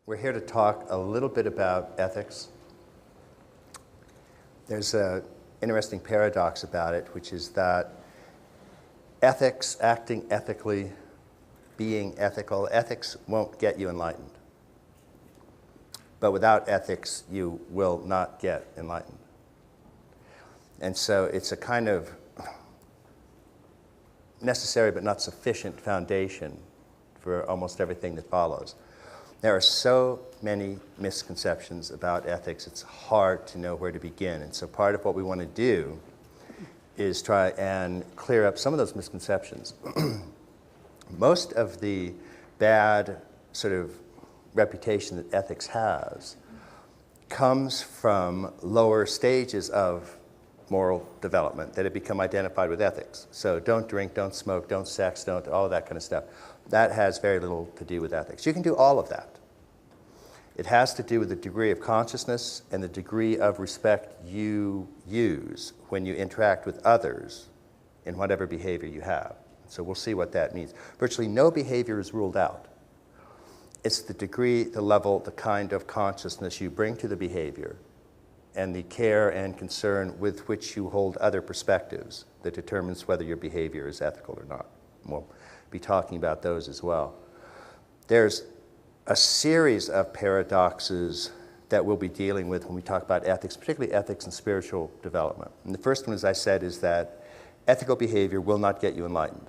We're here to talk a little bit about ethics. There's an interesting paradox about it, which is that ethics, acting ethically, being ethical, ethics won't get you enlightened. But without ethics, you will not get enlightened. And so it's a kind of necessary but not sufficient foundation for almost everything that follows. There are so many misconceptions about ethics, it's hard to know where to begin. And so part of what we want to do is try and clear up some of those misconceptions. Most of the bad sort of reputation that ethics has comes from lower stages of moral development that have become identified with ethics. So don't drink, don't smoke, don't sex, don't all of that kind of stuff. That has very little to do with ethics. You can do all of that. It has to do with the degree of consciousness and the degree of respect you use when you interact with others in whatever behavior you have. So we'll see what that means. Virtually no behavior is ruled out. It's the degree, the level, the kind of consciousness you bring to the behavior and the care and concern with which you hold other perspectives that determines whether your behavior is ethical or not. We'll be talking about those as well. There's a series of paradoxes that we'll be dealing with when we talk about ethics, particularly ethics and spiritual development. And the first one, as I said, is that ethical behavior will not get you enlightened.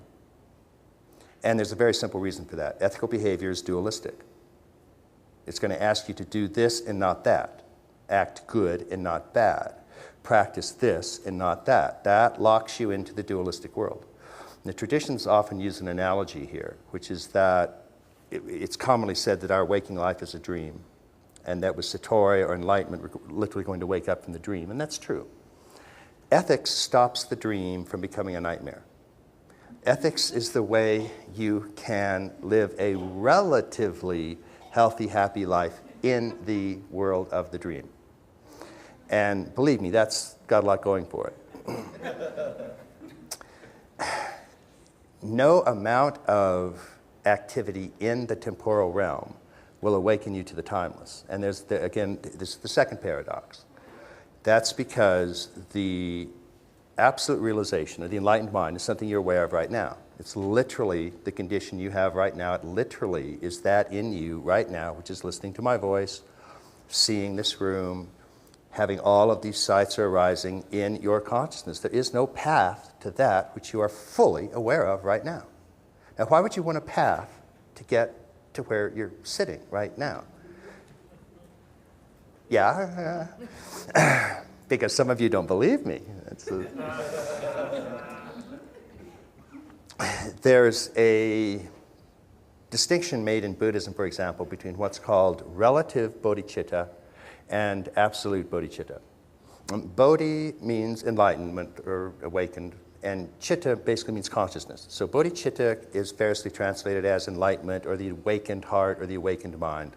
And there's a very simple reason for that. Ethical behavior is dualistic. It's going to ask you to do this and not that. Act good and not bad. Practice this and not that. That locks you into the dualistic world. And the traditions often use an analogy here, which is that it's commonly said that our waking life is a dream, and that with Satori or enlightenment, we're literally going to wake up from the dream, and that's true. Ethics stops the dream from becoming a nightmare. Ethics is the way you can live a relatively healthy, happy life in the world of the dream. And believe me, that's got a lot going for it. No amount of activity in the temporal realm will awaken you to the timeless. And there's, again, this is the second paradox. That's because the absolute realization of the enlightened mind is something you're aware of right now. It's literally the condition you have right now. It literally is that in you right now, which is listening to my voice, seeing this room, having all of these sights arising in your consciousness. There is no path to that which you are fully aware of right now. Now, why would you want a path to get to where you're sitting right now? Yeah, because some of you don't believe me. There's a distinction made in Buddhism, for example, between what's called relative bodhicitta and absolute bodhicitta. Bodhi means enlightenment or awakened, and chitta basically means consciousness. So bodhicitta is variously translated as enlightenment or the awakened heart or the awakened mind.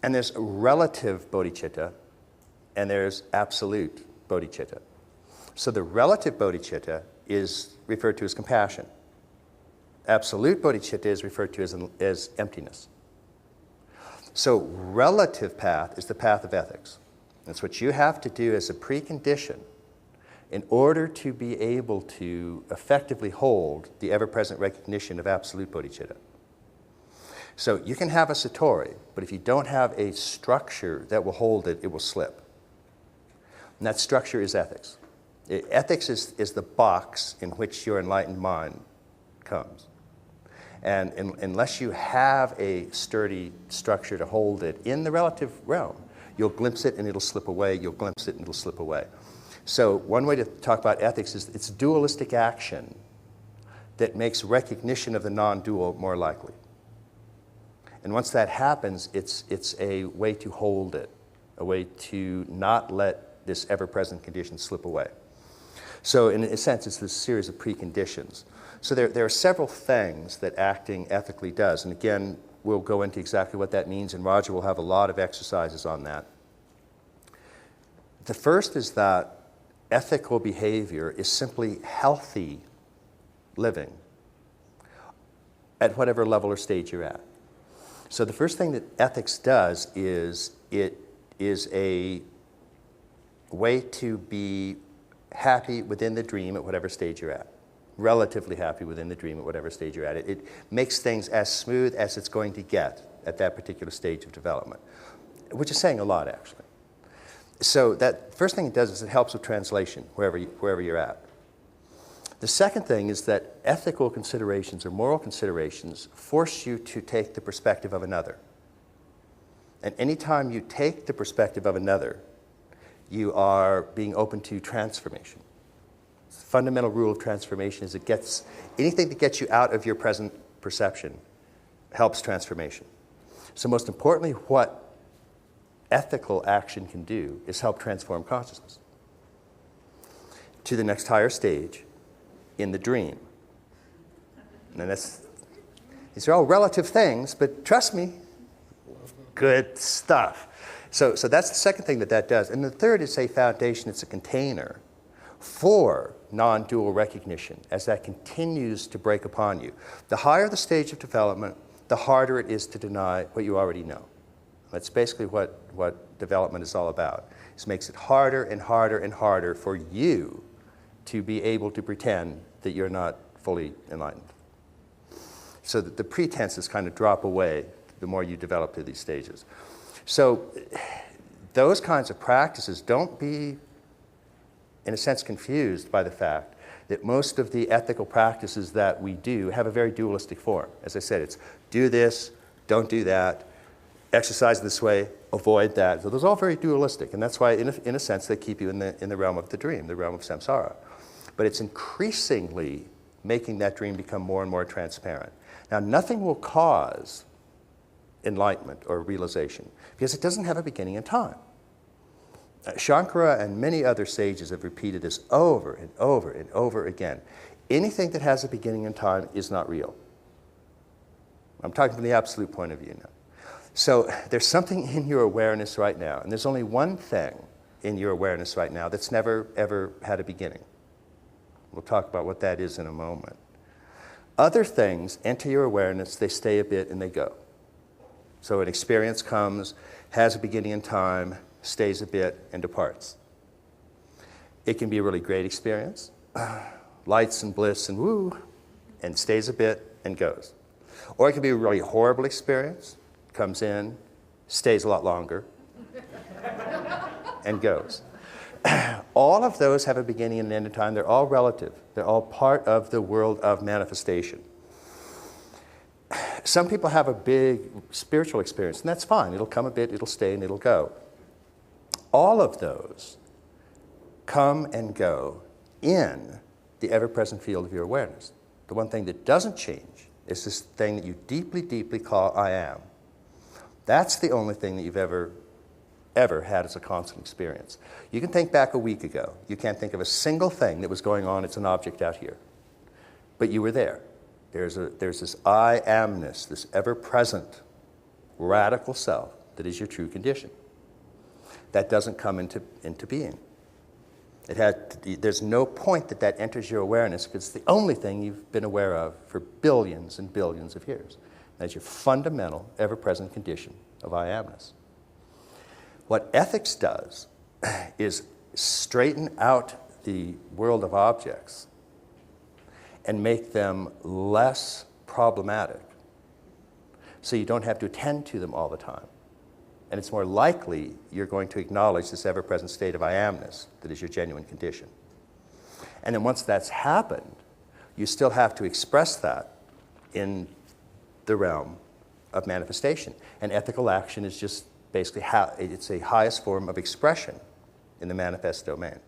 And there's relative bodhicitta and there's absolute bodhicitta. So the relative bodhicitta is referred to as compassion. Absolute bodhicitta is referred to as emptiness. So relative path is the path of ethics. That's what you have to do as a precondition in order to be able to effectively hold the ever-present recognition of absolute bodhicitta. So you can have a satori, but if you don't have a structure that will hold it, it will slip. And that structure is ethics. Ethics is the box in which your enlightened mind comes. And unless you have a sturdy structure to hold it in the relative realm, you'll glimpse it and it'll slip away, you'll glimpse it and it'll slip away. So one way to talk about ethics is it's dualistic action that makes recognition of the non-dual more likely. And once that happens, it's a way to hold it, a way to not let this ever-present condition slip away. So in a sense, it's this series of preconditions. So there are several things that acting ethically does. And again, we'll go into exactly what that means, and Roger will have a lot of exercises on that. The first is that ethical behavior is simply healthy living at whatever level or stage you're at. So the first thing that ethics does is it is a way to be happy within the dream at whatever stage you're at. Relatively happy within the dream at whatever stage you're at. It makes things as smooth as it's going to get at that particular stage of development, which is saying a lot, actually. So that first thing it does is it helps with translation wherever you're at. The second thing is that ethical considerations or moral considerations force you to take the perspective of another. And anytime you take the perspective of another, you are being open to transformation. The fundamental rule of transformation is anything that gets you out of your present perception helps transformation. So most importantly, what ethical action can do is help transform consciousness to the next higher stage in the dream. And these are all relative things, but trust me, good stuff. So that's the second thing that does. And the third is a foundation, it's a container for non-dual recognition as that continues to break upon you. The higher the stage of development, the harder it is to deny what you already know. That's basically what development is all about. It makes it harder and harder and harder for you to be able to pretend that you're not fully enlightened. So that the pretenses kind of drop away the more you develop through these stages. So those kinds of practices, don't be, in a sense, confused by the fact that most of the ethical practices that we do have a very dualistic form. As I said, it's do this, don't do that, exercise this way, avoid that. So those are all very dualistic, and that's why, in a sense, they keep you in the realm of the dream, the realm of samsara. But it's increasingly making that dream become more and more transparent. Now, nothing will cause enlightenment or realization because it doesn't have a beginning and time. Shankara and many other sages have repeated this over and over and over again. Anything that has a beginning and time is not real. I'm talking from the absolute point of view now. So there's something in your awareness right now, and there's only one thing in your awareness right now that's never, ever had a beginning. We'll talk about what that is in a moment. Other things enter your awareness, they stay a bit, and they go. So an experience comes, has a beginning and time, stays a bit, and departs. It can be a really great experience, lights and bliss and woo, and stays a bit and goes. Or it can be a really horrible experience, comes in, stays a lot longer, and goes. All of those have a beginning and an end of time. They're all relative. They're all part of the world of manifestation. Some people have a big spiritual experience, and that's fine. It'll come a bit, it'll stay, and it'll go. All of those come and go in the ever-present field of your awareness. The one thing that doesn't change is this thing that you deeply, deeply call I am. That's the only thing that you've ever had as a constant experience. You can think back a week ago. You can't think of a single thing that was going on. It's an object out here. But you were there. There's this I amness, this ever-present radical self that is your true condition. That doesn't come into being. There's no point that enters your awareness because it's the only thing you've been aware of for billions and billions of years. That's your fundamental, ever-present condition of I amness. What ethics does is straighten out the world of objects and make them less problematic so you don't have to attend to them all the time. And it's more likely you're going to acknowledge this ever-present state of I amness that is your genuine condition. And then once that's happened, you still have to express that in the realm of manifestation. And ethical action is just basically it's a highest form of expression in the manifest domain.